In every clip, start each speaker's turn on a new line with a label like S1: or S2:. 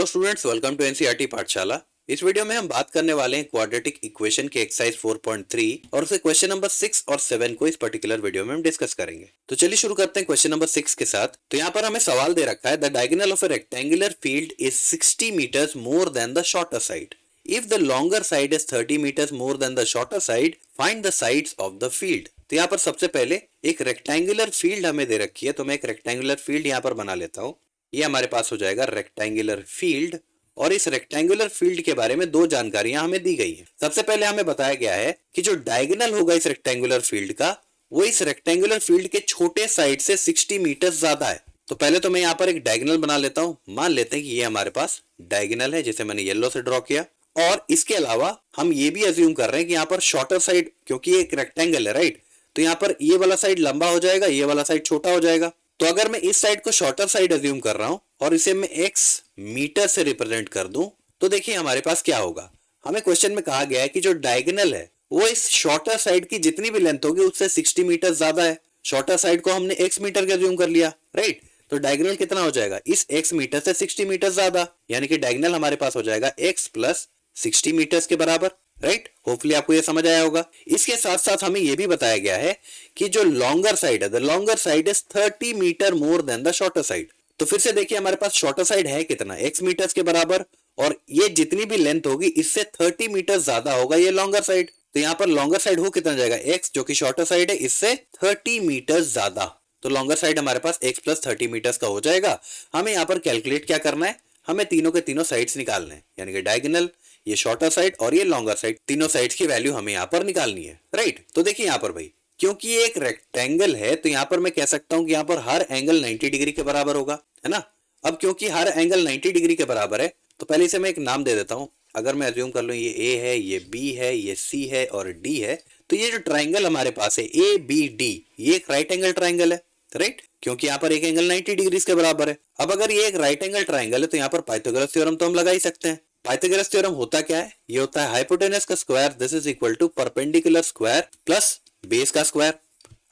S1: Hello students, welcome to NCERT Pathshala. इस video में हम बात करने वाले हैं क्वाड्रेटिक इक्वेशन के एक्सरसाइज 4.3 और उसके क्वेश्चन नंबर 6 और 7 को इस पर्टिकुलर वीडियो में हम डिस्कस करेंगे। तो चलिए शुरू करते हैं क्वेश्चन नंबर 6 के साथ। तो यहाँ पर हमें सवाल दे रखा है, the diagonal of a rectangular field is 60 metres more than the shorter side. If the longer side is 30 metres more than the shorter side, find the sides of the field. तो यहाँ पर सबसे पहले एक रेक्टेंगुलर फील्ड हमें दे रखी है, तो मैं एक रेक्टेंगुलर फील्ड यहाँ पर बना लेता हूँ। ये हमारे पास हो जाएगा रेक्टेंगुलर फील्ड, और इस रेक्टेंगुलर फील्ड के बारे में दो जानकारियां हमें दी गई है। सबसे पहले हमें बताया गया है कि जो डायगोनल होगा इस रेक्टेंगुलर फील्ड का, वो इस रेक्टेंगुलर फील्ड के छोटे साइड से 60 मीटर ज्यादा है। तो पहले तो मैं यहाँ पर एक डायगोनल बना लेता हूँ। मान लेते हैं कि ये हमारे पास डायगोनल है, जिसे मैंने येलो से ड्रॉ किया। और इसके अलावा हम ये भी अज्यूम कर रहे हैं कि यहाँ पर शॉर्टर साइड, क्योंकि ये एक रेक्टेंगल है राइट, तो यहाँ पर ये वाला साइड लंबा हो जाएगा, ये वाला साइड छोटा हो जाएगा। तो अगर मैं इस साइड को शॉर्टर साइड अज्यूम कर रहा हूं और इसे मैं x मीटर से रिप्रेजेंट कर दूं, तो देखिए हमारे पास क्या होगा। हमें क्वेश्चन में कहा गया है कि जो डायगोनल है वो इस शॉर्टर साइड की जितनी भी लेंथ होगी उससे 60 मीटर ज्यादा है। शॉर्टर साइड को हमने x मीटर के अज्यूम कर लिया राइट, तो डायगोनल कितना हो जाएगा, इस x मीटर से 60 मीटर ज्यादा, यानी कि डायगोनल हमारे पास हो जाएगा x प्लस 60 मीटर्स के बराबर राइट। होपफुली आपको ये समझ आया होगा। इसके साथ साथ हमें ये भी बताया गया है कि जो लॉन्गर साइड है, the longer side is 30 metre more than the shorter side. तो फिर से देखिए हमारे पास शॉर्टर साइड है कितना, x मीटर्स के बराबर, और ये जितनी भी लेंथ होगी इससे 30 मीटर ज्यादा होगा ये लॉन्गर साइड। तो यहाँ पर लॉन्गर साइड हो कितना जाएगा, x, जो कि शॉर्टर साइड है, इससे 30 मीटर ज्यादा। तो लॉन्गर साइड हमारे पास x प्लस 30 मीटर्स का हो जाएगा। हमें यहाँ पर कैलकुलेट क्या करना है, हमें तीनों के तीनों साइड्स निकालने हैं, यानी कि डायगोनल, ये शॉर्टर साइड और ये लॉन्गर साइड, तीनों साइड्स की वैल्यू हमें यहाँ पर निकालनी है राइट। तो देखिए यहाँ पर भाई, क्योंकि ये एक रेक्टेंगल है तो यहाँ पर मैं कह सकता हूँ कि यहाँ पर हर एंगल 90 डिग्री के बराबर होगा, है ना। अब क्योंकि हर एंगल 90 डिग्री के बराबर है तो पहले इसे मैं एक नाम दे देता हूँ। अगर मैं अज्यूम कर लूँ ये ए है, ये बी है, ये सी है और डी है, तो ये जो ट्राइंगल हमारे पास है ए बी डी, ये एक राइट एंगल ट्राइंगल है राइट, क्योंकि यहाँ पर एक एंगल 90 डिग्री के बराबर है। अब अगर ये एक राइट एंगल ट्राइंगल है तो यहाँ पर पाइथागोरस थ्योरम तो हम लगा ही सकते हैं। पाइथागोरस थ्योरम होता क्या है, ये होता है हाइपोटेनस का square this is equal to perpendicular square plus base का स्क्वायर।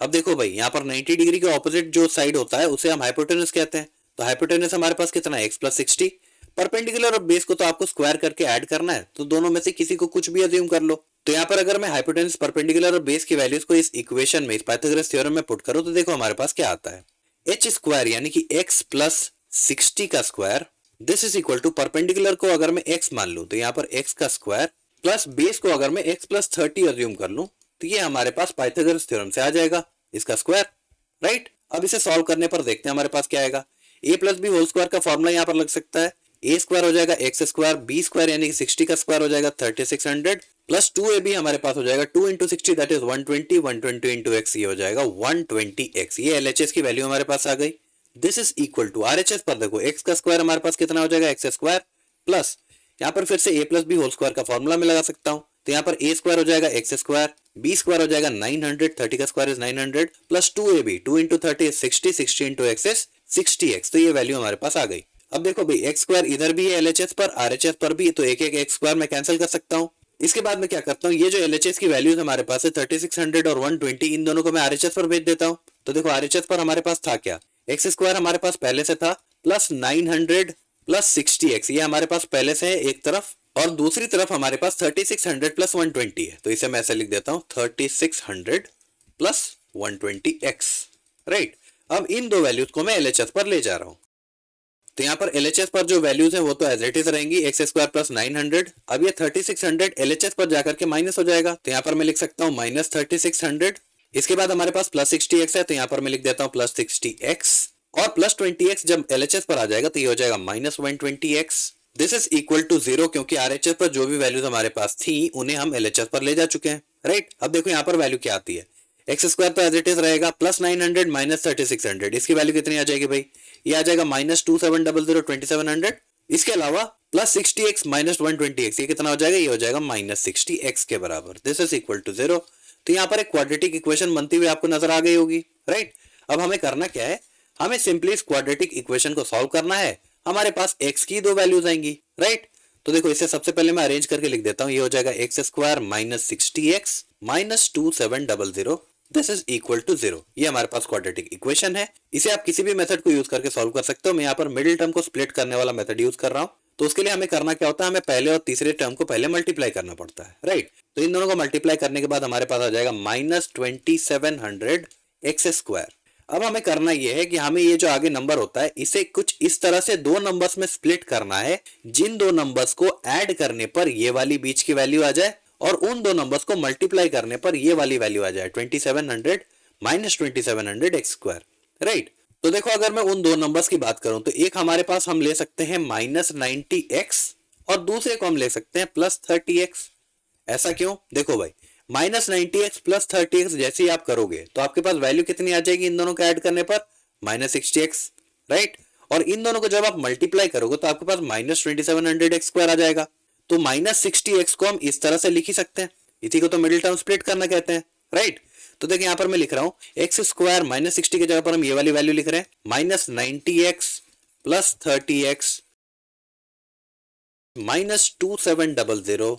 S1: अब देखो भाई, यहाँ पर 90 डिग्री के ऑपोजिट जो साइड होता है उसे हम हाइपोटेनस कहते हैं। तो हाइपोटेनस हमारे पास कितना है, x प्लस 60। परपेंडिकुलर और बेस को तो आपको स्क्वायर करके ऐड करना है, तो दोनों में से किसी को कुछ भी अज्यूम कर लो। तो यहाँ पर अगर मैं हाइपोटेनस, परपेंडिकुलर और बेस की वैल्यूज को इस इक्वेशन में, इस पाइथागोरस थ्योरम में पुट करूं, तो देखो हमारे पास क्या आता है, h स्क्वायर यानी कि x प्लस 60 का square, this is equal to perpendicular को अगर मैं x मान लूं तो यहाँ पर x का स्क्वायर, प्लस बेस को अगर मैं x प्लस 30 अज्यूम कर लूं तो ये हमारे पास पाइथागोरस थ्योरम से आ जाएगा, इसका स्क्वायर राइट। अब इसे सॉल्व करने पर देखते हैं हमारे पास क्या आएगा। a plus b whole square का फॉर्मूला यहाँ पर लग सकता है, a स्क्वायर हो जाएगा x स्क्वायर, b स्क्वायर यानी कि 60 का स्क्वायर हो जाएगा 3600, प्लस 2ab हमारे पास हो जाएगा 2 into 60 that is 120, 120 into x ये हो जाएगा 120x। ये LHS की वैल्यू हमारे पास आ गई। This is equal to RHS पर देखो x का स्क्वायर हमारे पास कितना हो जाएगा, x स्क्वायर, प्लस यहाँ पर फिर से a plus b whole square का फॉर्मूला में लगा सकता हूँ, तो यहाँ पर a स्क्वायर हो जाएगा x स्क्वायर, b स्क्वायर हो जाएगा 900, 30 का square is 900, plus 2ab, 2 into 30 is 60, 60 into x is 60x। तो ये वैल्यू हमारे पास आ गई। अब देखो भाई, x स्क्वायर इधर भी है LHS पर, RHS पर भी, तो एक एक x स्क्वायर मैं कैंसिल कर सकता हूँ। इसके बाद मैं क्या करता हूँ, ये जो LHS की वैल्यूज हमारे पास है 3600 और 120, इन दोनों को मैं RHS पर भेज देता हूँ। तो देखो RHS पर हमारे पास था क्या, x स्क्वायर हमारे पास पहले से था, प्लस 900 प्लस 60x, ये हमारे पास पहले से है एक तरफ, और दूसरी तरफ हमारे पास 3600 प्लस 120 है, तो इसे मैं ऐसे लिख देता हूँ 3600 प्लस 120x राइट। अब इन दो वैल्यूज को मैं LHS पर ले जा रहा हूँ, तो यहाँ पर LHS पर जो वैल्यूज है वो तो एज इट इज रहेंगी, x स्क्वायर प्लस 900। अब ये 3600 LHS पर जाकर के माइनस हो जाएगा, तो यहाँ पर मैं लिख सकता हूँ माइनस 3600। इसके बाद हमारे पास प्लस 60x है, तो यहाँ पर मैं लिख देता हूँ प्लस 60x, और प्लस 20x जब LHS पर आ जाएगा तो ये हो जाएगा minus 120x। This is equal to 0, क्योंकि RHS पर जो भी वैल्यूज हमारे पास थी उन्हें हम LHS पर ले जा चुके हैं राइट। अब देखो यहाँ पर वैल्यू क्या आती है, x स्क्वायर तो एज इट इज रहेगा, प्लस 900 माइनस 3600, इसकी वैल्यू कितनी आ जाएगी भाई, ये आ जाएगा माइनस 2700 2700। इसके अलावा प्लस 60x माइनस 120x, ये कितना हो जाएगा, ये हो जाएगा माइनस 60x के बराबर, दिस इज इक्वल टू 0। तो यहाँ पर एक क्वाड्रेटिक इक्वेशन बनती हुई आपको नजर आ गई होगी राइट। अब हमें करना क्या है, हमें सिंपली इस क्वाड्रेटिक इक्वेशन को सॉल्व करना है। हमारे पास x की दो वैल्यूज आएंगी राइट। तो देखो इसे सबसे पहले मैं अरेंज करके लिख देता हूँ, ये हो जाएगा x square minus 60x minus 2700, this is equal to 0। ये हमारे पास क्वाड्रेटिक इक्वेशन है। इसे आप किसी भी मेथड को यूज करके सॉल्व कर सकते हो। मैं यहाँ पर मिडिल टर्म को स्प्लिट करने वाला मेथड यूज कर रहा हूँ। तो उसके लिए हमें करना क्या होता है, हमें पहले और तीसरे टर्म को पहले मल्टीप्लाई करना पड़ता है, राइट। तो इन दोनों को मल्टीप्लाई करने के बाद हमारे पास आ जाएगा -2700 x²। अब हमें करना यह है कि हमें ये जो आगे नंबर होता है इसे कुछ इस तरह से दो नंबर्स में स्प्लिट करना है, जिन दो नंबर्स को ऐड करने पर ये वाली बीच की वैल्यू आ जाए और उन दो नंबर्स को मल्टीप्लाई करने पर ये वाली वैल्यू आ जाए 2700 -2700 x², राइट। तो देखो अगर मैं उन दो नंबर्स की बात करूं तो एक हमारे पास हम ले सकते हैं -90x और दूसरे को हम ले सकते हैं +30x। ऐसा क्यों, देखो भाई -90x +30x जैसे ही आप करोगे तो आपके पास वैल्यू कितनी आ जाएगी इन दोनों को ऐड करने पर, -60x, राइट। और इन दोनों को जब आप मल्टीप्लाई करोगे तो आपके पास -2700 x² आ जाएगा। तो -60x को हम इस तरह से लिख ही सकते हैं, इसी को तो मिडिल टर्म स्प्लिट करना कहते हैं, राइट। तो देखिए यहां पर मैं लिख रहा हूं x² -60 की जगह पर हम ये वाली वैल्यू लिख रहे हैं -90x +30x -2700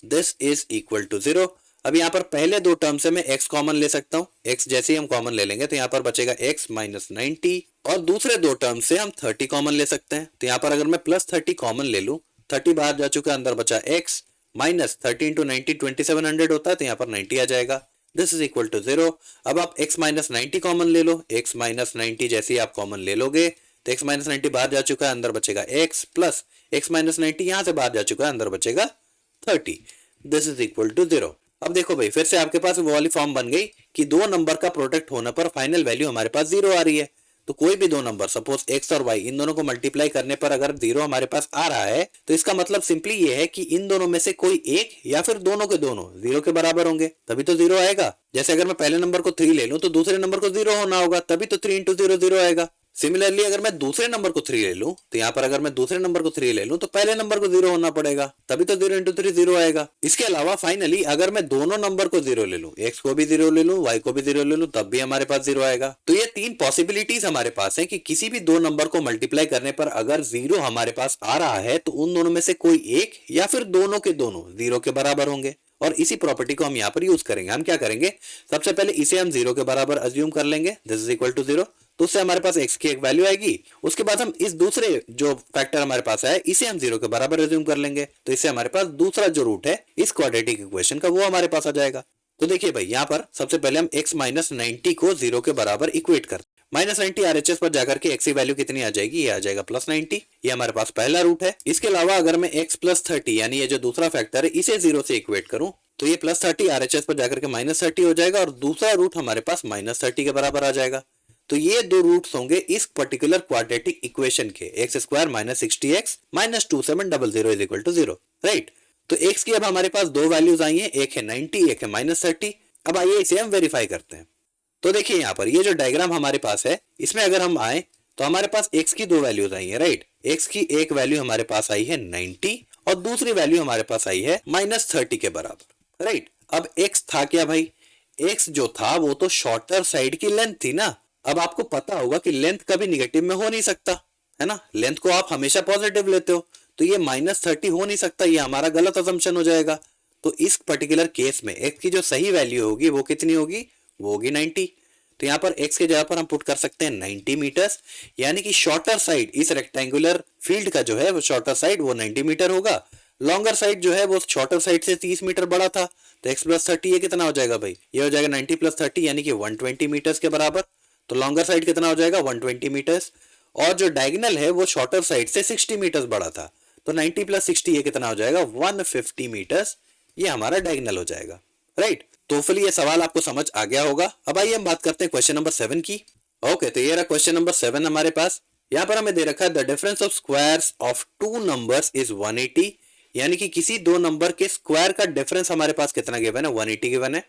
S1: this is equal to 0। अब यहाँ पर पहले दो टर्म से मैं x कॉमन ले सकता हूँ, x जैसे ही हम कॉमन ले लेंगे तो यहाँ पर बचेगा x -90 और दूसरे दो टर्म से हम 30 कॉमन ले सकते हैं। तो यहाँ पर अगर मैं +30 कॉमन ले लूं, 30 बाहर जा चुका, अंदर बचा x -30 × 90 2700 होता है, तो यहाँ पर 90 आ जाएगा। This is equal to 0। अब आप x -90 कॉमन ले लो, x -90 जैसे ही आप कॉमन ले लोगे तो x -90 बाहर जा चुका है, अंदर बचेगा x प्लस x -90 यहां से बाहर जा चुका है, अंदर बचेगा 30। This is equal to 0। अब देखो भाई फिर से आपके पास वो वाली फॉर्म बन गई कि दो नंबर का प्रोडक्ट होने पर फाइनल वैल्यू हमारे पास 0 आ रही है। तो कोई भी दो नंबर सपोज x और y इन दोनों को मल्टीप्लाई करने पर अगर 0 हमारे पास आ रहा है तो इसका मतलब सिंपली ये है कि इन दोनों में से कोई एक या फिर दोनों के दोनों 0 के बराबर होंगे, तभी तो 0 आएगा। जैसे अगर मैं पहले नंबर को 3 ले लूं तो दूसरे नंबर को 0 होना होगा, तभी तो 3 × 0 0 आएगा। सिमिलरली अगर मैं दूसरे नंबर को 3 ले लूं तो यहाँ पर अगर मैं दूसरे नंबर को 3 ले लूं तो पहले नंबर को 0 होना पड़ेगा, तभी तो 0 × 3 0 आएगा। इसके अलावा फाइनली अगर मैं दोनों नंबर को 0 ले लूं, x को भी 0 ले लूं, y को भी 0 ले लूं, तब भी हमारे पास 0 आएगा। तो ये तीन पॉसिबिलिटीज हमारे पास है कि किसी भी दो नंबर को मल्टीप्लाई करने पर अगर 0 हमारे पास आ रहा है तो उन दोनों में से कोई एक या फिर दोनों के दोनों 0 के बराबर होंगे। और इसी प्रॉपर्टी को हम यहाँ पर यूज करेंगे। हम क्या करेंगे, सबसे पहले इसे हम 0 के बराबर अज्यूम कर लेंगे, दिस इज इक्वल टू 0। तो उससे हमारे पास x की एक वैल्यू आएगी। उसके बाद हम इस दूसरे जो फैक्टर हमारे पास है इसे हम 0 के बराबर अज्यूम कर लेंगे, तो इससे हमारे पास दूसरा जो रूट है इस क्वाड्रेटिक इक्वेशन का वो हमारे पास आ जाएगा। तो देखिए भाई यहाँ पर सबसे पहले हम x -90 को 0 के बराबर इक्वेट करते हैं। -90 RHS पर जाकर के x की वैल्यू कितनी आ जाएगी, ये आ जाएगा +90। ये हमारे पास पहला रूट है। इसके अलावा अगर मैं x +30 यानी ये जो दूसरा फैक्टर है इसे 0 से इक्वेट करूं तो ये +30 RHS पर जाकर के -30 हो जाएगा और दूसरा रूट हमारे पास -30 के बराबर आ जाएगा। तो ये दो रूट्स होंगे इस पर्टिकुलर क्वाड्रेटिक इक्वेशन के, x² -60x -2700 is equal to 0, right. तो x की अब हमारे पास दो वैल्यूज आई हैं, एक है 90, एक है -30। अब आइए इसे हम वेरीफाई करते हैं। तो देखिए यहाँ पर ये जो डायग्राम हमारे पास है इसमें अगर हम आए तो हमारे पास x की दो वैल्यूज आई है, राइट। x की एक वैल्यू हमारे पास आई है 90 और दूसरी वैल्यू हमारे पास आई है -30 के बराबर, राइट। अब x था क्या भाई, x जो था वो तो शॉर्टर साइड की लेंथ थी ना। अब आपको पता होगा कि लेंथ कभी निगेटिव में हो नहीं सकता, है ना। लेंथ को आप हमेशा पॉजिटिव लेते हो, तो ये -30 हो नहीं सकता, ये हमारा गलत असम्पशन हो जाएगा। तो इस पर्टिकुलर केस में x की जो सही वैल्यू होगी वो कितनी होगी, वो होगी 90। तो यहाँ पर x के जगह पर हम पुट कर सकते हैं 90 मीटर्स, यानी कि शॉर्टर साइड इस रेक्टेंगुलर फील्ड का जो है वो शॉर्टर साइड वो 90 मीटर होगा। लॉन्गर साइड जो है वो शॉर्टर साइड से 30 मीटर बड़ा था, तो x +30 ये कितना हो जाएगा भाई, ये हो जाएगा 90 + 30 यानी कि 120 मीटर्स के बराबर। तो लॉन्गर साइड कितना हो जाएगा 120 मीटर्स और जो डायगोनल है वो शॉर्टर साइड से 60 मीटर्स बड़ा था, तो 90 + 60 ये कितना हो जाएगा 150 मीटर्स, ये हमारा डायगोनल हो जाएगा, राइट। तो फिर ये सवाल आपको समझ आ गया होगा। अब आइए हम बात करते हैं क्वेश्चन नंबर 7 की। ओके, तो ये रहा क्वेश्चन नंबर 7 हमारे पास। यहाँ पर हमें दे रखा है the difference of squares of two numbers is 180, यानी कि किसी दो नंबर के स्क्वायर का डिफरेंस हमारे पास कितना गिवन है, 180 गिवन है।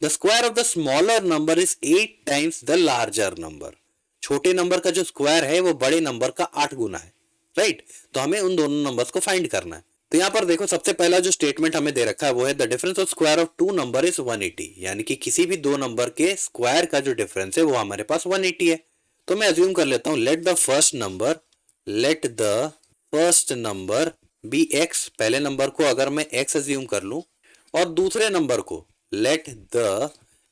S1: The square of the smaller number is 8 times the larger number. छोटे नंबर का जो स्क्वायर है वो बड़े नंबर का 8 गुना है, राइट। तो हमें उन दोनों नंबर्स को फाइंड करना है। तो यहाँ पर देखो सबसे पहला जो स्टेटमेंट हमें दे रखा है वो है the difference of square of two number is 180, यानी कि किसी भी दो नंबर के स्क्वायर का जो डिफरेंस है वो हमारे पास 180 है। तो मैं अज्यूम कर लेता हूँ let the first number be x। पहले नंबर को अगर मैं x अज्यूम कर लूं और दूसरे नंबर को let the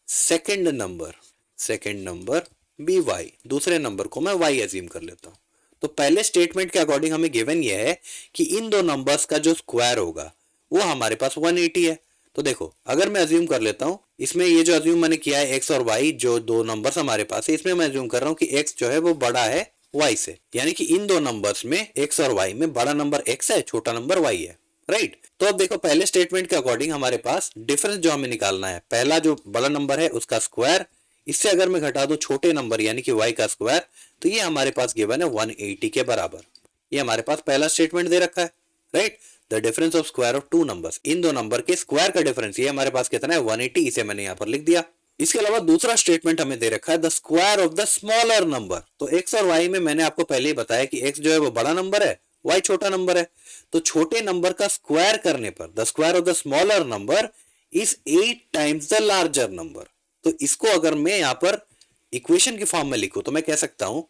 S1: second number be y, दूसरे नंबर को मैं y अज्यूम कर लेता हूं। तो पहले स्टेटमेंट के अकॉर्डिंग हमें गिवन ये है कि इन दो नंबर्स का जो स्क्वायर होगा वो हमारे पास 180 है। तो देखो अगर मैं अज्यूम कर लेता हूं, इसमें ये जो अज्यूम मैंने किया है x और y जो दो नंबर्स हमारे पास है, इसमें मैं अज्यूम कर रहा हूं कि x जो है वो बड़ा है y से, यानी कि इन दो नंबर्स में x और y में बड़ा नंबर x है, छोटा नंबर y है, राइट। तो अब देखो पहले स्टेटमेंट के अकॉर्डिंग हमारे पास डिफरेंस जो हमें निकालना है, पहला जो बड़ा नंबर है उसका स्क्वायर, इससे अगर मैं घटा दूं छोटे नंबर यानी कि y का स्क्वायर, तो ये हमारे पास गिवन है 180 के बराबर। ये हमारे पास पहला स्टेटमेंट दे रखा है, right. The difference of square of two numbers, इन दो नंबर के स्क्वायर का डिफरेंस ये हमारे पास कितना है 180, इसे मैंने यहाँ पर लिख दिया। इसके अलावा दूसरा स्टेटमेंट हमें दे रखा है the square of the smaller number. तो x और y में मैंने आपको पहले ही बताया कि x जो है वो बड़ा नंबर है, y छोटा नंबर है, तो छोटे नंबर का स्क्वायर करने पर the square of the smaller number is 8 times the larger number. तो इसको अगर मैं यहाँ पर इक्वेशन की फॉर्म में लिखूं तो मैं कह सकता हूं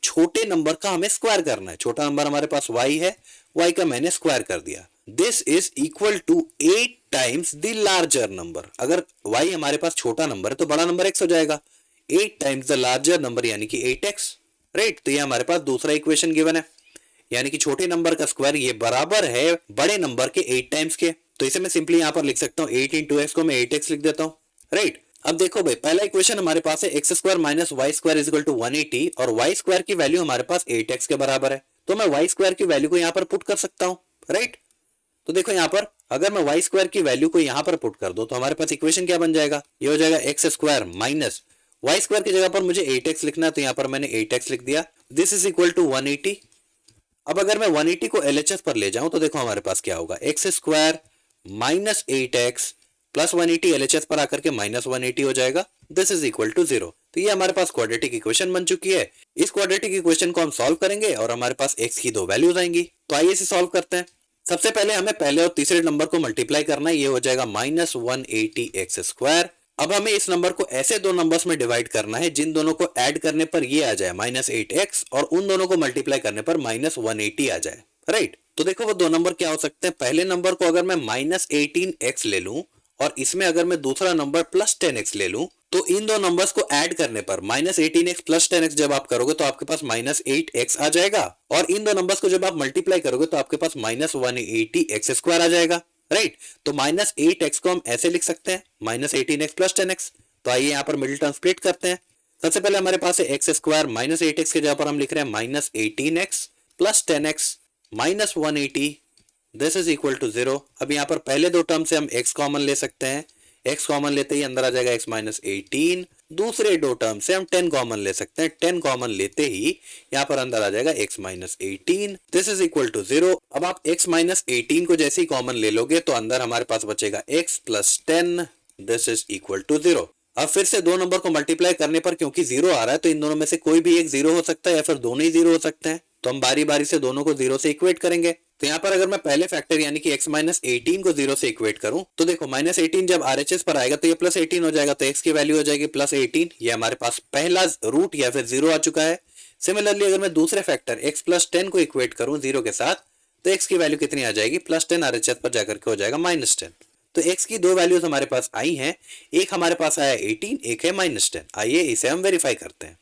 S1: छोटे नंबर का हमें स्क्वायर करना है, छोटा नंबर हमारे पास y है, y का मैंने स्क्वायर कर दिया, this is equal to 8 times the larger number. अगर y हमारे पास छोटा नंबर है तो बड़ा नंबर x हो जाएगा, 8 टाइम्स द लार्जर नंबर यानी कि 8x, राइट। तो ये हमारे पास दूसरा इक्वेशन गिवन है, यानी कि छोटे नंबर का स्क्वायर ये बराबर है बड़े नंबर के 8 टाइम्स के। तो इसे मैं सिंपली यहां पर लिख सकता हूं 8 इंटू एक्स को मैं 8x लिख देता हूं, राइट। अब देखो भाई पहला इक्वेशन हमारे पास है x square minus y square is equal to 180 और वाई स्क्वायर की वैल्यू हमारे पास 8x के बराबर है, तो मैं वाई स्क्वायर की वैल्यू को यहाँ पर पुट कर सकता हूँ, राइट। तो देखो यहाँ पर अगर मैं वाई स्क्वायर की वैल्यू को यहाँ पर पुट कर दो तो हमारे पास इक्वेशन क्या बन जाएगा, ये हो जाएगा x square minus y square की जगह पर मुझे 8x लिखना है तो यहाँ पर मैंने 8x लिख दिया, दिस इज इक्वल टू 180। अब अगर मैं 180 को LHS पर ले जाऊं तो देखो हमारे पास क्या होगा, x square minus 8x plus 180 LHS पर आकर के माइनस 180 हो जाएगा, दिस इज इक्वल टू 0। तो ये हमारे पास क्वाड्रेटिक इक्वेशन बन चुकी है। इस क्वाड्रेटिक इक्वेशन को हम सॉल्व करेंगे और हमारे पास x की दो वैल्यूज आएंगी। तो आइए इसे सॉल्व करते हैं। सबसे पहले हमें पहले और तीसरे नंबर को मल्टीप्लाई करना है, ये हो जाएगा माइनस 180 एक्स स्क्वायर। अब हमें इस नंबर को ऐसे दो नंबर्स में डिवाइड करना है जिन दोनों को ऐड करने पर ये आ जाए माइनस 8x और उन दोनों को मल्टीप्लाई करने पर माइनस 180 आ जाए, राइट। तो देखो वो दो नंबर क्या हो सकते हैं, पहले नंबर को अगर मैं माइनस 18x ले लूं और इसमें अगर मैं दूसरा नंबर प्लस 10x ले लूं तो इन दो नंबर्स को ऐड करने पर माइनस 18x प्लस 10x जब आप करोगे तो आपके पास माइनस 8x आ जाएगा और इन दो नंबर्स को जब आप मल्टीप्लाई करोगे तो आपके पास माइनस 180 एक्स स्क्वायर आ जाएगा, राइट। तो माइनस 8x को हम ऐसे लिख सकते हैं माइनस 18x प्लस 10x। तो आइए यहाँ पर मिडिल टर्म स्प्लिट करते हैं। सबसे पहले हमारे पास है एक्स स्क्वायर माइनस 8x के जगह पर हम लिख रहे हैं minus 18x plus 10x minus 180, this is equal to 0। अब यहाँ पर पहले दो टर्म से हम x कॉमन ले सकते हैं, x कॉमन लेते ही अंदर आ जाएगा x माइनस 18। दूसरे दो टर्म से हम 10 कॉमन ले सकते हैं, 10 कॉमन लेते ही यहाँ पर अंदर आ जाएगा x minus 18, this is equal to 0। अब आप x माइनस 18 को जैसे ही कॉमन ले लोगे तो अंदर हमारे पास बचेगा x plus 10, this is equal to 0। अब फिर से दो नंबर को मल्टीप्लाई करने पर क्योंकि 0 आ रहा है तो इन दोनों में से कोई भी एक 0 हो सकता है या फिर दोनों ही 0 हो सकते हैं, तो हम बारी बारी से दोनों को 0 से इक्वेट करेंगे। तो यहाँ पर अगर मैं पहले फैक्टर यानी कि x माइनस 18 को 0 से इक्वेट करूं तो देखो माइनस 18 जब RHS पर आएगा तो ये प्लस 18 हो जाएगा, तो x की वैल्यू हो जाएगी प्लस 18। ये हमारे पास पहला रूट या फिर 0 आ चुका है। सिमिलरली अगर मैं दूसरे फैक्टर x प्लस 10 को इक्वेट करूं 0 के साथ तो x की वैल्यू कितनी आ जाएगी, प्लस 10 RHS पर जाकर के हो जाएगा माइनस 10। तो x की दो वैल्यूज हमारे पास आई हैं, एक हमारे पास आया 18, एक है माइनस 10। आइए इसे हम वेरीफाई करते हैं।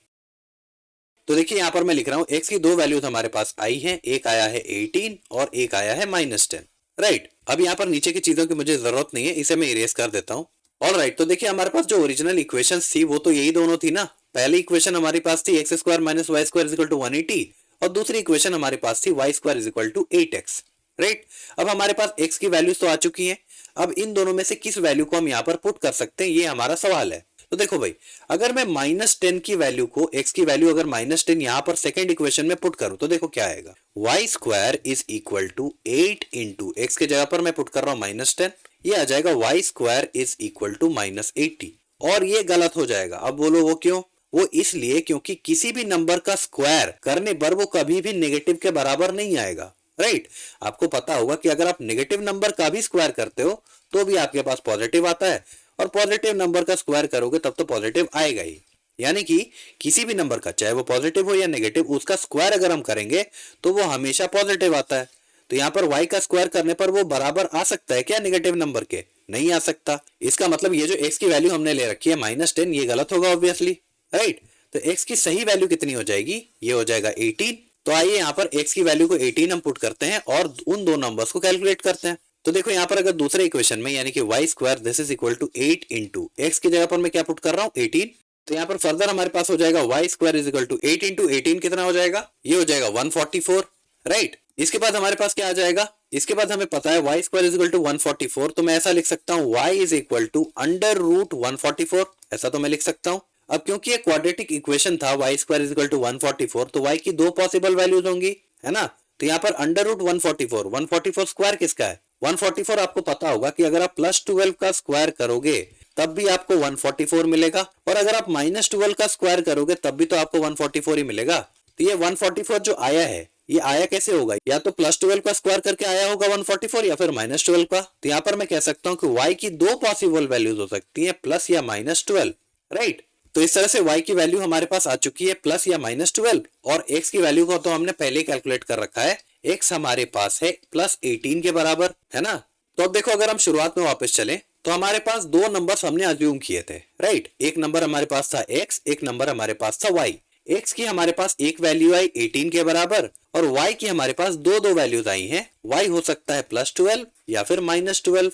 S1: तो देखिए यहाँ पर मैं लिख रहा हूँ x की दो वैल्यूज हमारे पास आई हैं, एक आया है 18 और एक आया है माइनस 10, राइट। अब यहाँ पर नीचे की चीजों की मुझे जरूरत नहीं है, इसे मैं इरेज कर देता हूँ। ऑल राइट, तो देखिए हमारे पास जो ओरिजिनल इक्वेशन थी वो तो यही दोनों थी ना। पहली इक्वेशन हमारे पास थी x square minus y square is equal to 180 और दूसरी इक्वेशन हमारे पास थी y square is equal to 8x, right. अब हमारे पास x की वैल्यूज तो आ चुकी हैं, अब इन दोनों में से किस वैल्यू को हम यहाँ पर पुट कर सकते हैं ये हमारा सवाल है। तो देखो भाई अगर मैं माइनस 10 की वैल्यू को x की वैल्यू अगर माइनस 10 यहाँ पर सेकेंड इक्वेशन में पुट करूं तो देखो क्या आएगा, y square is equal to 8 into x के जगह पर मैं पुट कर रहा हूँ माइनस 10, ये आ जाएगा y square is equal to minus 80। और ये गलत हो जाएगा। अब बोलो वो क्यों, वो इसलिए क्योंकि किसी भी नंबर का स्क्वायर करने पर वो कभी भी नेगेटिव के बराबर नहीं आएगा, राइट। आपको पता होगा कि अगर आप नेगेटिव नंबर का भी स्क्वायर करते हो तो भी आपके पास पॉजिटिव आता है और पॉजिटिव नंबर का स्क्वायर करोगे तब तो पॉजिटिव आएगा ही। यानी कि किसी भी नंबर का चाहे वो पॉजिटिव हो या नेगेटिव उसका स्क्वायर अगर हम करेंगे तो वो हमेशा पॉजिटिव आता है। तो यहाँ पर y का स्क्वायर करने पर वो बराबर आ सकता है क्या नेगेटिव नंबर के, नहीं आ सकता। इसका मतलब ये जो x की वैल्यू हमने ले रखी है माइनस 10 ये गलत होगा ऑब्वियसली, राइट। तो x की सही वैल्यू कितनी हो जाएगी, ये हो जाएगा 18 तो आइए यहाँ पर x की वैल्यू को 18 हम पुट करते हैं और उन दो नंबर्स को कैलकुलेट करते हैं। तो देखो यहाँ पर अगर दूसरे इक्वेशन में यानी कि y square this is equal to 8 into x की जगह पर मैं क्या पुट कर रहा हूँ 18, तो यहाँ पर फर्दर हमारे पास हो जाएगा y square is equal to 8 इंटू 18 कितना हो जाएगा, ये हो जाएगा 144, राइट। इसके बाद हमारे पास क्या आ जाएगा, इसके बाद हमें पता है y square is equal to 144, तो मैं ऐसा लिख सकता हूँ y is equal to under root 144, ऐसा तो मैं लिख सकता हूँ। अब क्योंकि ये क्वाड्रेटिक इक्वेशन था y square is equal to 144, तो y की दो पॉसिबल वैल्यूज होंगी, है ना। तो यहाँ पर अंडर रूट 144 स्क्वायर किसका है, 144 आपको पता होगा कि अगर आप +12 का स्क्वायर करोगे तब भी आपको 144 मिलेगा, और अगर आप -12 का स्क्वायर करोगे तब भी तो आपको 144 ही मिलेगा। तो ये 144 जो आया है ये आया कैसे होगा, या तो +12 का स्क्वायर करके आया होगा 144 या फिर -12 का। तो यहाँ पर मैं कह सकता हूँ कि y की दो पॉसिबल वैल्यूज हो सकती है, प्लस या -12, राइट। तो इस तरह से y की वैल्यू हमारे पास आ चुकी है प्लस या -12, और x की वैल्यू को तो हमने पहले ही कैलकुलेट कर रखा है, x हमारे पास है +18 के बराबर, है ना। तो अब देखो अगर हम शुरुआत में वापस चलें तो हमारे पास दो नंबर्स हमने अज्यूम किए थे, राइट। एक नंबर हमारे पास था x, एक नंबर हमारे पास था y। x की हमारे पास एक वैल्यू आई 18 के बराबर, और y की हमारे पास दो वैल्यूज आई हैं, y हो सकता है +12 या फिर -12,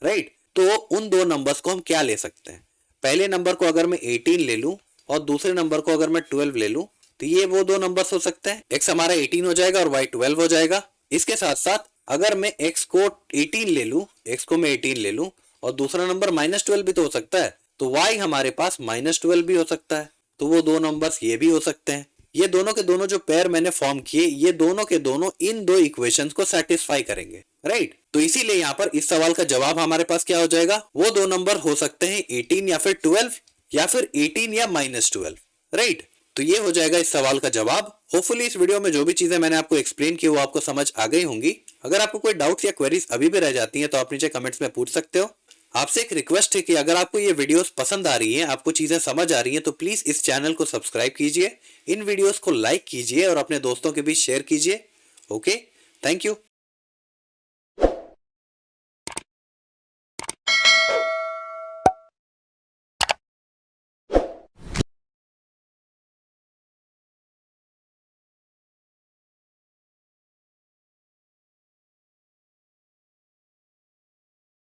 S1: राइट। तो उन दो नंबर्स को हम क्या ले सकते हैं, पहले नंबर को अगर मैं 18 ले लूं और दूसरे नंबर को अगर मैं 12 ले लूं तो ये वो दो नंबर्स हो सकते हैं, x हमारा 18 हो जाएगा और y 12 हो जाएगा। इसके साथ साथ अगर मैं x को 18 ले लूं, x को मैं 18 ले लूं और दूसरा नंबर -12 भी तो हो सकता है, तो y हमारे पास -12 भी हो सकता है, तो वो दो नंबर्स ये भी हो सकते हैं। ये दोनों के दोनों जो पेयर मैंने फॉर्म किए ये दोनों के दोनों इन दो इक्वेशंस को सेटिस्फाई करेंगे, राइट। तो इसीलिए यहाँ पर इस सवाल का जवाब हमारे पास क्या हो जाएगा, वो दो नंबर हो सकते हैं 18 या फिर 12 या फिर 18 या -12, राइट। तो ये हो जाएगा इस सवाल का जवाब। होपफुली इस वीडियो में जो भी चीजें मैंने आपको एक्सप्लेन की वो आपको समझ आ गई होंगी। अगर आपको कोई डाउट्स या क्वेरीज अभी भी रह जाती हैं तो आप नीचे कमेंट्स में पूछ सकते हो। आपसे एक रिक्वेस्ट है कि अगर आपको ये वीडियोस पसंद आ रही हैं, आपको चीजें समझ आ रही हैं, तो प्लीज इस चैनल को सब्सक्राइब कीजिए, इन वीडियोस को लाइक कीजिए और अपने दोस्तों के बीच शेयर कीजिए। Okay, thank you.